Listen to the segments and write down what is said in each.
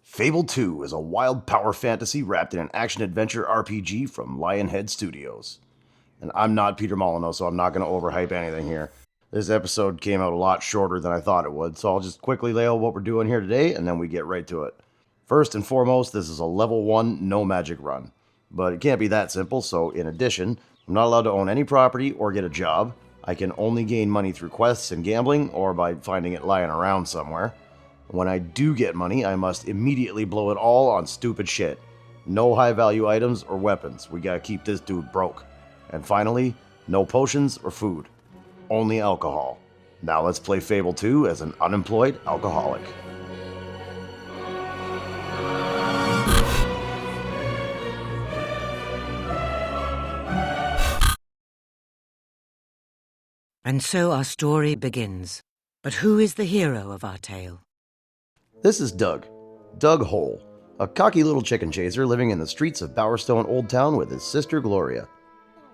Fable 2 is a wild power fantasy wrapped in an action-adventure RPG from Lionhead Studios. And I'm not Peter Molyneux, so I'm not going to overhype anything here. This episode came out a lot shorter than I thought it would, so I'll just quickly lay out what we're doing here today, and then we get right to it. First and foremost, this is a level 1 no magic run. But it can't be that simple, so in addition, I'm not allowed to own any property or get a job. I can only gain money through quests and gambling, or by finding it lying around somewhere. When I do get money, I must immediately blow it all on stupid shit. No high-value items or weapons. We gotta keep this dude broke. And finally, no potions or food. Only alcohol. Now let's play Fable 2 as an unemployed alcoholic. And so our story begins. But who is the hero of our tale? This is Doug Hole, a cocky little chicken chaser living in the streets of Bowerstone Old Town with his sister Gloria.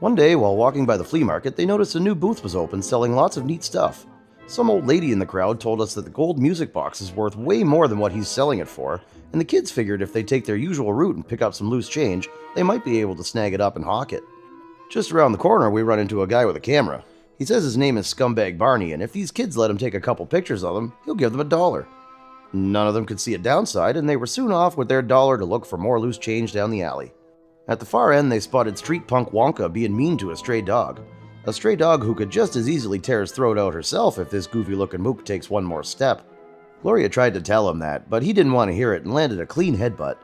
One day, while walking by the flea market, they noticed a new booth was open selling lots of neat stuff. Some old lady in the crowd told us that the gold music box is worth way more than what he's selling it for, and the kids figured if they take their usual route and pick up some loose change, they might be able to snag it up and hawk it. Just around the corner, we run into a guy with a camera. He says his name is Scumbag Barney, and if these kids let him take a couple pictures of them, he'll give them $1. None of them could see a downside, and they were soon off with their $1 to look for more loose change down the alley. At the far end, they spotted street punk Wonka being mean to a stray dog. A stray dog who could just as easily tear his throat out herself if this goofy-looking mook takes one more step. Gloria tried to tell him that, but he didn't want to hear it and landed a clean headbutt.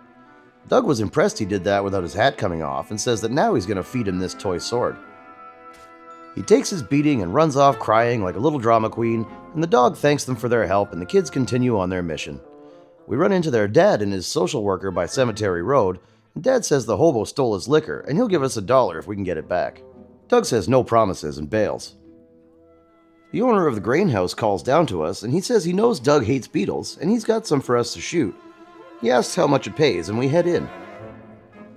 Doug was impressed he did that without his hat coming off and says that now he's going to feed him this toy sword. He takes his beating and runs off crying like a little drama queen, and the dog thanks them for their help and the kids continue on their mission. We run into their dad and his social worker by Cemetery Road, and Dad says the hobo stole his liquor and he'll give us $1 if we can get it back. Doug says no promises and bails. The owner of the grain house calls down to us and he says he knows Doug hates beetles and he's got some for us to shoot. He asks how much it pays and we head in.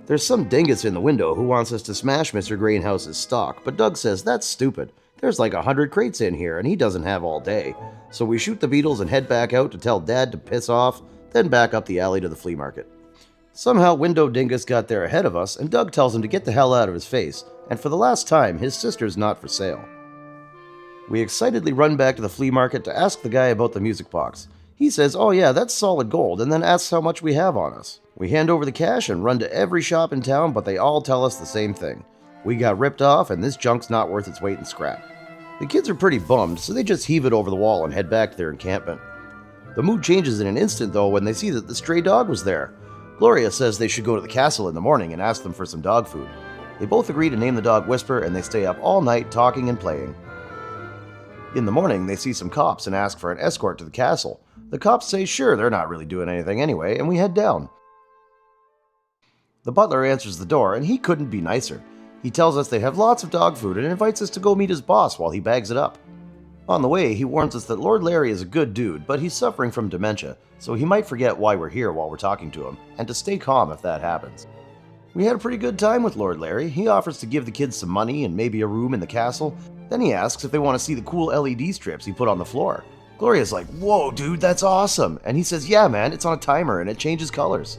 There's some dingus in the window who wants us to smash Mr. Greenhouse's stock, but Doug says that's stupid. There's like 100 crates in here and he doesn't have all day. So we shoot the beetles and head back out to tell Dad to piss off, then back up the alley to the flea market. Somehow Window Dingus got there ahead of us and Doug tells him to get the hell out of his face, and for the last time, his sister's not for sale. We excitedly run back to the flea market to ask the guy about the music box. He says, oh yeah, that's solid gold, and then asks how much we have on us. We hand over the cash and run to every shop in town, but they all tell us the same thing. We got ripped off and this junk's not worth its weight in scrap. The kids are pretty bummed, so they just heave it over the wall and head back to their encampment. The mood changes in an instant though when they see that the stray dog was there. Gloria says they should go to the castle in the morning and ask them for some dog food. They both agree to name the dog Whisper and they stay up all night talking and playing. In the morning, they see some cops and ask for an escort to the castle. The cops say sure, they're not really doing anything anyway, and we head down. The butler answers the door, and he couldn't be nicer. He tells us they have lots of dog food and invites us to go meet his boss while he bags it up. On the way, he warns us that Lord Larry is a good dude, but he's suffering from dementia, so he might forget why we're here while we're talking to him, and to stay calm if that happens. We had a pretty good time with Lord Larry. He offers to give the kids some money and maybe a room in the castle. Then he asks if they want to see the cool LED strips he put on the floor. Gloria's like, whoa dude, that's awesome! And he says, yeah man, it's on a timer and it changes colors.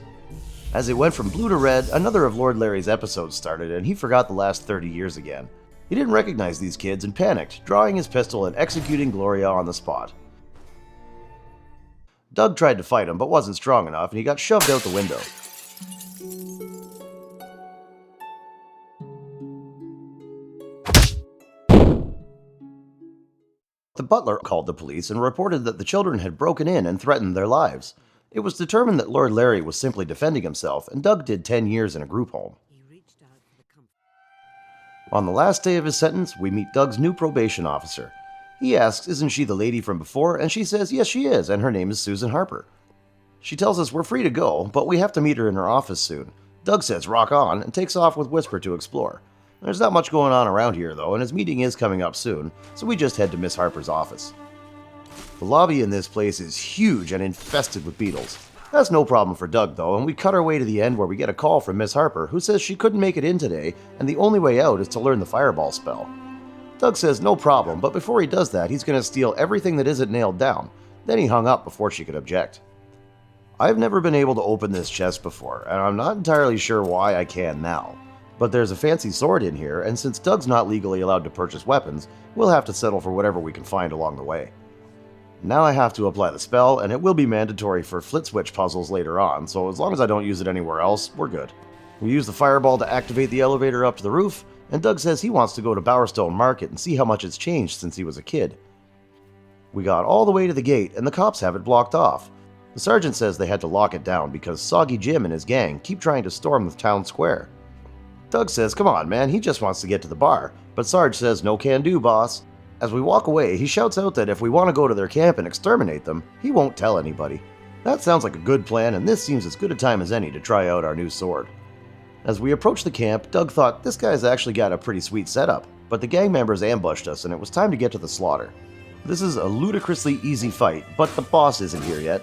As it went from blue to red, another of Lord Larry's episodes started and he forgot the last 30 years again. He didn't recognize these kids and panicked, drawing his pistol and executing Gloria on the spot. Doug tried to fight him but wasn't strong enough and he got shoved out the window. The butler called the police and reported that the children had broken in and threatened their lives. It was determined that Lord Larry was simply defending himself, and Doug did 10 years in a group home. On the last day of his sentence, we meet Doug's new probation officer. He asks, isn't she the lady from before? And she says, yes, she is, and her name is Susan Harper. She tells us we're free to go, but we have to meet her in her office soon. Doug says rock on, and takes off with Whisper to explore. There's not much going on around here though, and his meeting is coming up soon, so we just head to Miss Harper's office. The lobby in this place is huge and infested with beetles. That's no problem for Doug though, and we cut our way to the end where we get a call from Miss Harper who says she couldn't make it in today, and the only way out is to learn the fireball spell. Doug says no problem, but before he does that, he's going to steal everything that isn't nailed down. Then he hung up before she could object. I've never been able to open this chest before, and I'm not entirely sure why I can now. But there's a fancy sword in here, and since Doug's not legally allowed to purchase weapons, we'll have to settle for whatever we can find along the way. Now I have to apply the spell, and it will be mandatory for flit switch puzzles later on, so as long as I don't use it anywhere else, we're good. We use the fireball to activate the elevator up to the roof, and Doug says he wants to go to Bowerstone Market and see how much it's changed since he was a kid. We got all the way to the gate, and the cops have it blocked off. The sergeant says they had to lock it down because Soggy Jim and his gang keep trying to storm the town square. Doug says, come on man, he just wants to get to the bar, but Sarge says no can do, boss. As we walk away, he shouts out that if we want to go to their camp and exterminate them, he won't tell anybody. That sounds like a good plan, and this seems as good a time as any to try out our new sword. As we approached the camp, Doug thought this guy's actually got a pretty sweet setup, but the gang members ambushed us and it was time to get to the slaughter. This is a ludicrously easy fight, but the boss isn't here yet.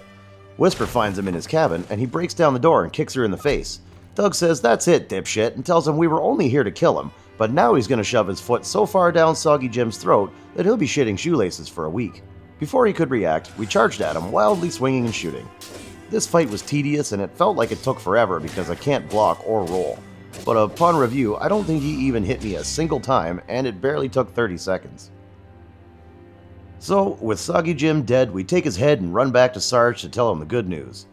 Whisper finds him in his cabin, and he breaks down the door and kicks her in the face. Doug says, that's it, dipshit, and tells him we were only here to kill him, but now he's going to shove his foot so far down Soggy Jim's throat that he'll be shitting shoelaces for a week. Before he could react, we charged at him, wildly swinging and shooting. This fight was tedious, and it felt like it took forever because I can't block or roll. But upon review, I don't think he even hit me a single time, and it barely took 30 seconds. So, with Soggy Jim dead, we take his head and run back to Sarge to tell him the good news.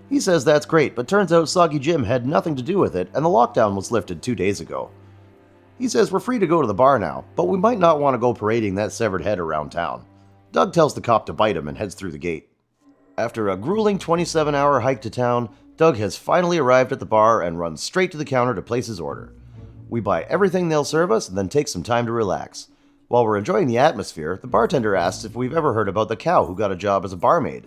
He says that's great, but turns out Soggy Jim had nothing to do with it, and the lockdown was lifted 2 days ago. He says we're free to go to the bar now, but we might not want to go parading that severed head around town. Doug tells the cop to bite him and heads through the gate. After a grueling 27-hour hike to town, Doug has finally arrived at the bar and runs straight to the counter to place his order. We buy everything they'll serve us and then take some time to relax. While we're enjoying the atmosphere, the bartender asks if we've ever heard about the cow who got a job as a barmaid.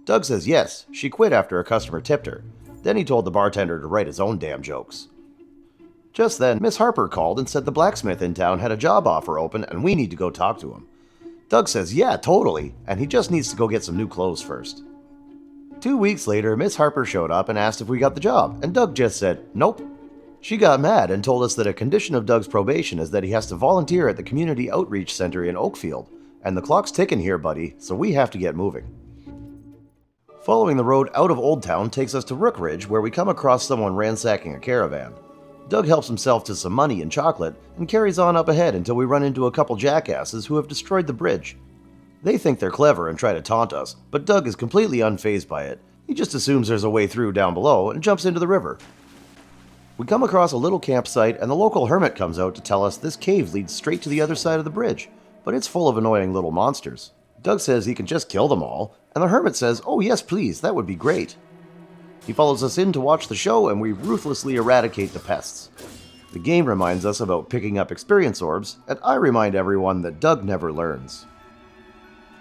Doug says yes, she quit after a customer tipped her. Then he told the bartender to write his own damn jokes. Just then, Miss Harper called and said the blacksmith in town had a job offer open and we need to go talk to him. Doug says yeah, totally, and he just needs to go get some new clothes first. 2 weeks later, Miss Harper showed up and asked if we got the job, and Doug just said nope. She got mad and told us that a condition of Doug's probation is that he has to volunteer at the Community Outreach Center in Oakfield, and the clock's ticking here, buddy, so we have to get moving. Following the road out of Old Town takes us to Rookridge, where we come across someone ransacking a caravan. Doug helps himself to some money and chocolate and carries on up ahead until we run into a couple jackasses who have destroyed the bridge. They think they're clever and try to taunt us, but Doug is completely unfazed by it. He just assumes there's a way through down below and jumps into the river. We come across a little campsite and the local hermit comes out to tell us this cave leads straight to the other side of the bridge, but it's full of annoying little monsters. Doug says he can just kill them all, and the hermit says, oh yes please, that would be great. He follows us in to watch the show and we ruthlessly eradicate the pests. The game reminds us about picking up experience orbs, and I remind everyone that Doug never learns.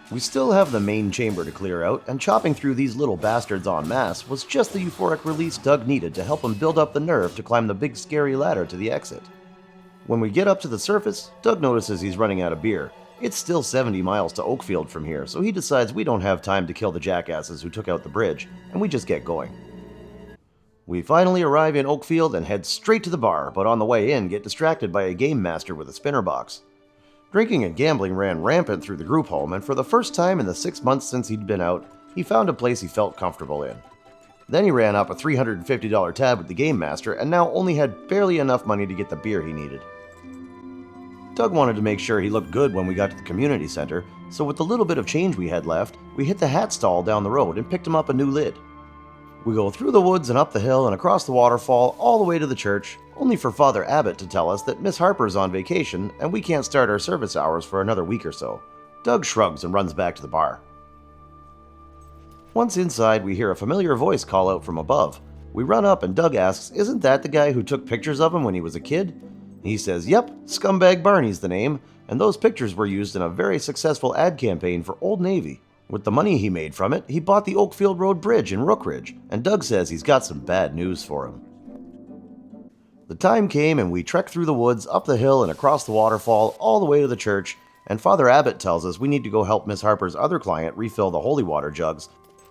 We still have the main chamber to clear out, and chopping through these little bastards en masse was just the euphoric release Doug needed to help him build up the nerve to climb the big scary ladder to the exit. When we get up to the surface, Doug notices he's running out of beer. It's still 70 miles to Oakfield from here, so he decides we don't have time to kill the jackasses who took out the bridge, and we just get going. We finally arrive in Oakfield and head straight to the bar, but on the way in get distracted by a game master with a spinner box. Drinking and gambling ran rampant through the group home, and for the first time in the 6 months since he'd been out, he found a place he felt comfortable in. Then he ran up a $350 tab with the game master and now only had barely enough money to get the beer he needed. Doug wanted to make sure he looked good when we got to the community center, so with the little bit of change we had left, we hit the hat stall down the road and picked him up a new lid. We go through the woods and up the hill and across the waterfall all the way to the church, only for Father Abbott to tell us that Miss Harper's on vacation and we can't start our service hours for another week or so. Doug shrugs and runs back to the bar. Once inside, we hear a familiar voice call out from above. We run up and Doug asks, isn't that the guy who took pictures of him when he was a kid? He says, yep, Scumbag Barney's the name, and those pictures were used in a very successful ad campaign for Old Navy. With the money he made from it, he bought the Oakfield Road Bridge in Rookridge, and Doug says he's got some bad news for him. The time came and we trekked through the woods, up the hill and across the waterfall, all the way to the church, and Father Abbott tells us we need to go help Miss Harper's other client refill the holy water jugs.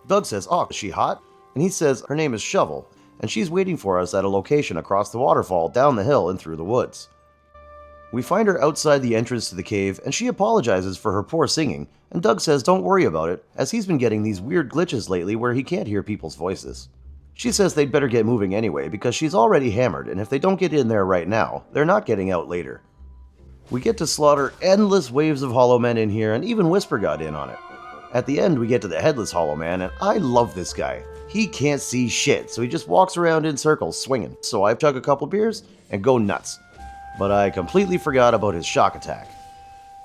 Doug says, oh, is she hot? And he says her name is Shovel, and she's waiting for us at a location across the waterfall, down the hill and through the woods. We find her outside the entrance to the cave, and she apologizes for her poor singing, and Doug says don't worry about it, as he's been getting these weird glitches lately where he can't hear people's voices. She says they'd better get moving anyway because she's already hammered, and if they don't get in there right now, they're not getting out later. We get to slaughter endless waves of Hollow Men in here, and even Whisper got in on it. At the end, we get to the Headless Hollow Man, and I love this guy. He can't see shit, so he just walks around in circles swinging, so I chug a couple beers and go nuts. But I completely forgot about his shock attack.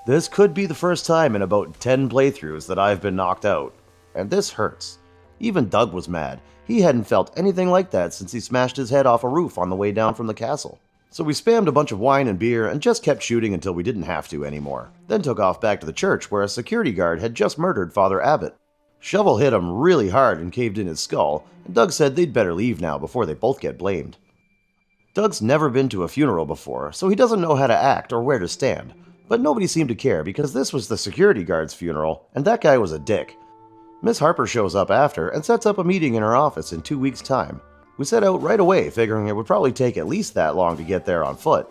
This could be the first time in about 10 playthroughs that I've been knocked out, and this hurts. Even Doug was mad. He hadn't felt anything like that since he smashed his head off a roof on the way down from the castle. So we spammed a bunch of wine and beer and just kept shooting until we didn't have to anymore. Then took off back to the church where a security guard had just murdered Father Abbott. Shovel hit him really hard and caved in his skull, and Doug said they'd better leave now before they both get blamed. Doug's never been to a funeral before, so he doesn't know how to act or where to stand. But nobody seemed to care because this was the security guard's funeral, and that guy was a dick. Miss Harper shows up after and sets up a meeting in her office in 2 weeks' time. We set out right away, figuring it would probably take at least that long to get there on foot.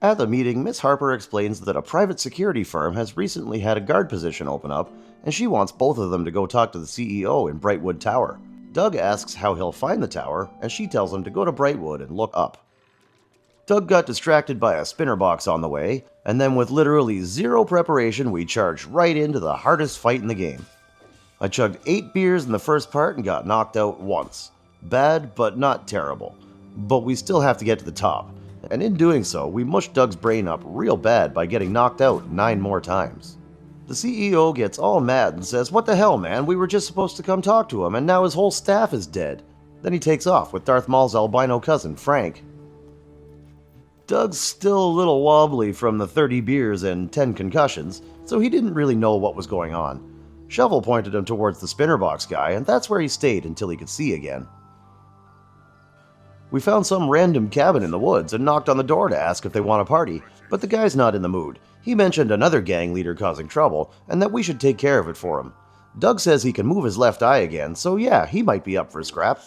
At the meeting, Miss Harper explains that a private security firm has recently had a guard position open up, and she wants both of them to go talk to the CEO in Brightwood Tower. Doug asks how he'll find the tower, and she tells him to go to Brightwood and look up. Doug got distracted by a spinner box on the way, and then with literally zero preparation, we charged right into the hardest fight in the game. I chugged 8 beers in the first part and got knocked out once. Bad, but not terrible. But we still have to get to the top, and in doing so, we mushed Doug's brain up real bad by getting knocked out 9 more times. The CEO gets all mad and says, "What the hell, man? We were just supposed to come talk to him, and now his whole staff is dead." Then he takes off with Darth Maul's albino cousin, Frank. Doug's still a little wobbly from the 30 beers and 10 concussions, so he didn't really know what was going on. Shovel pointed him towards the spinner box guy, and that's where he stayed until he could see again. We found some random cabin in the woods and knocked on the door to ask if they want a party, but the guy's not in the mood. He mentioned another gang leader causing trouble, and that we should take care of it for him. Doug says he can move his left eye again, so yeah, he might be up for a scrap.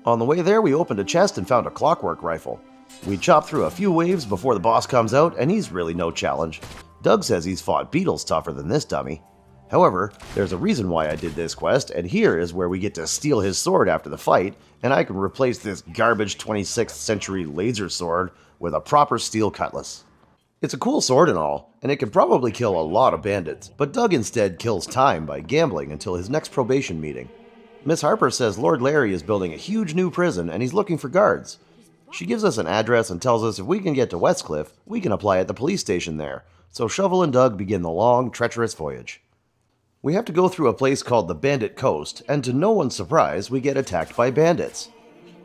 On the way there, we opened a chest and found a clockwork rifle. We chopped through a few waves before the boss comes out, and he's really no challenge. Doug says he's fought beetles tougher than this dummy. However, there's a reason why I did this quest, and here is where we get to steal his sword after the fight, and I can replace this garbage 26th century laser sword with a proper steel cutlass. It's a cool sword and all, and it can probably kill a lot of bandits, but Doug instead kills time by gambling until his next probation meeting. Miss Harper says Lord Larry is building a huge new prison and he's looking for guards. She gives us an address and tells us if we can get to Westcliff, we can apply at the police station there, so Shovel and Doug begin the long, treacherous voyage. We have to go through a place called the Bandit Coast, and to no one's surprise, we get attacked by bandits.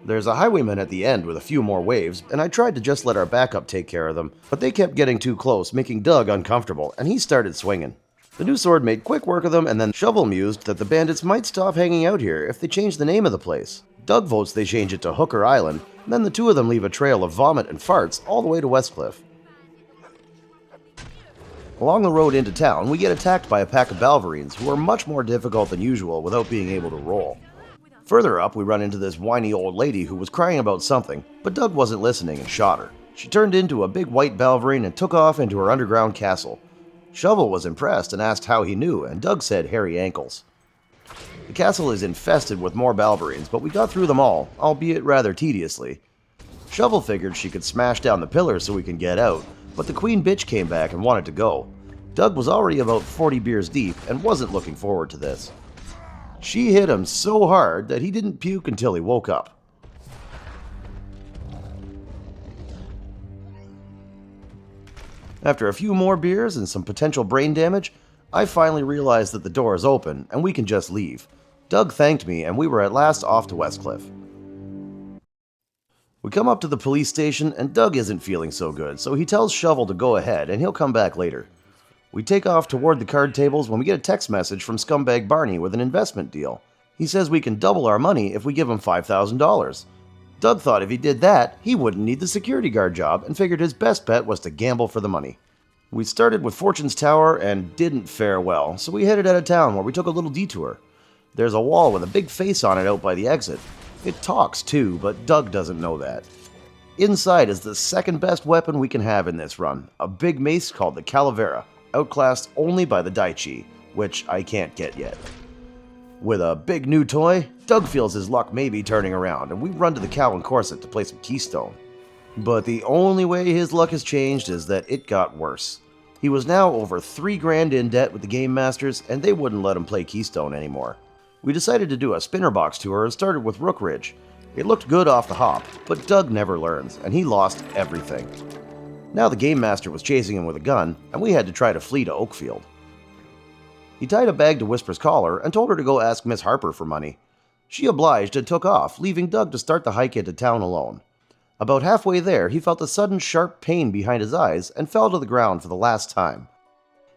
There's a highwayman at the end with a few more waves, and I tried to just let our backup take care of them, but they kept getting too close, making Doug uncomfortable, and he started swinging. The new sword made quick work of them, and then Shovel mused that the bandits might stop hanging out here if they changed the name of the place. Doug votes they change it to Hooker Island, and then the two of them leave a trail of vomit and farts all the way to Westcliff. Along the road into town, we get attacked by a pack of Balverines who are much more difficult than usual without being able to roll. Further up, we run into this whiny old lady who was crying about something, but Doug wasn't listening and shot her. She turned into a big white Balverine and took off into her underground castle. Shovel was impressed and asked how he knew, and Doug said hairy ankles. The castle is infested with more Balverines, but we got through them all, albeit rather tediously. Shovel figured she could smash down the pillars so we can get out, but the queen bitch came back and wanted to go. Doug was already about 40 beers deep and wasn't looking forward to this. She hit him so hard that he didn't puke until he woke up. After a few more beers and some potential brain damage, I finally realized that the door is open and we can just leave. Doug thanked me and we were at last off to Westcliff. We come up to the police station and Doug isn't feeling so good, so he tells Shovel to go ahead and he'll come back later. We take off toward the card tables when we get a text message from Scumbag Barney with an investment deal. He says we can double our money if we give him $5,000. Doug thought if he did that, he wouldn't need the security guard job and figured his best bet was to gamble for the money. We started with Fortune's Tower and didn't fare well, so we headed out of town where we took a little detour. There's a wall with a big face on it out by the exit. It talks too, but Doug doesn't know that. Inside is the second best weapon we can have in this run, a big mace called the Calavera, outclassed only by the Daichi, which I can't get yet. With a big new toy, Doug feels his luck may be turning around, and we run to the Cow and Corset to play some Keystone. But the only way his luck has changed is that it got worse. He was now over $3,000 in debt with the Game Masters, and they wouldn't let him play Keystone anymore. We decided to do a spinner box tour and started with Rook Ridge. It looked good off the hop, but Doug never learns, and he lost everything. Now the Game Master was chasing him with a gun, and we had to try to flee to Oakfield. He tied a bag to Whisper's collar and told her to go ask Miss Harper for money. She obliged and took off, leaving Doug to start the hike into town alone. About halfway there, he felt a sudden sharp pain behind his eyes and fell to the ground for the last time.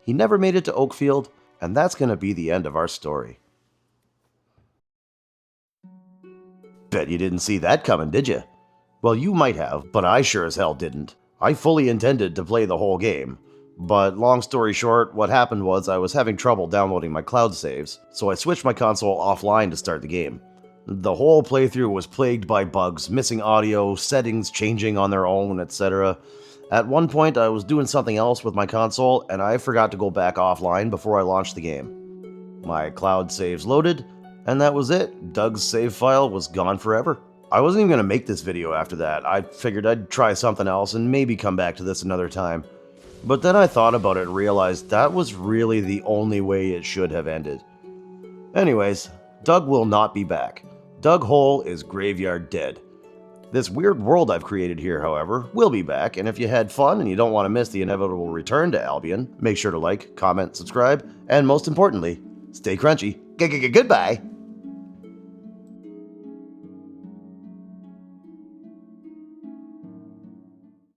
He never made it to Oakfield, and that's going to be the end of our story. Bet you didn't see that coming, did you? Well, you might have, but I sure as hell didn't. I fully intended to play the whole game. But long story short, what happened was I was having trouble downloading my cloud saves, so I switched my console offline to start the game. The whole playthrough was plagued by bugs, missing audio, settings changing on their own, etc. At one point, I was doing something else with my console, and I forgot to go back offline before I launched the game. My cloud saves loaded, and that was it. Doug's save file was gone forever. I wasn't even going to make this video after that. I figured I'd try something else and maybe come back to this another time. But then I thought about it and realized that was really the only way it should have ended. Anyways, Doug will not be back. Doug Hole is graveyard dead. This weird world I've created here, however, will be back, and if you had fun and you don't want to miss the inevitable return to Albion, make sure to like, comment, subscribe, and most importantly, stay crunchy. Goodbye!